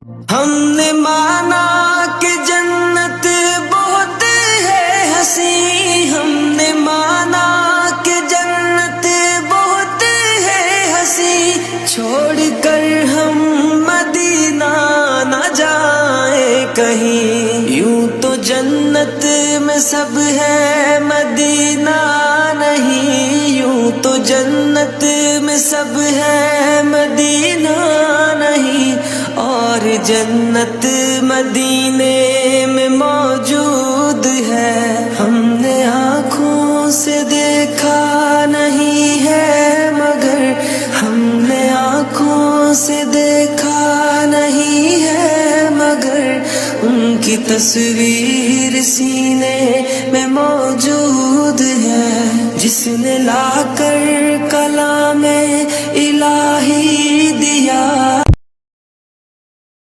ہم نے مانا کہ جنت بہت ہے حسین، ہم نے مانا کہ جنت بہت ہے حسین، چھوڑ کر ہم مدینہ نہ جائیں کہیں، یوں تو جنت میں سب ہے مدینہ نہیں، یوں تو جنت میں سب ہے مدینہ نہیں، اور جنت مدینے میں موجود ہے، ہم نے آنکھوں سے دیکھا نہیں ہے مگر، ہم نے آنکھوں سے دیکھا نہیں ہے مگر، ان کی تصویر سینے میں موجود ہے، جس نے لا کر کلام الہی دیا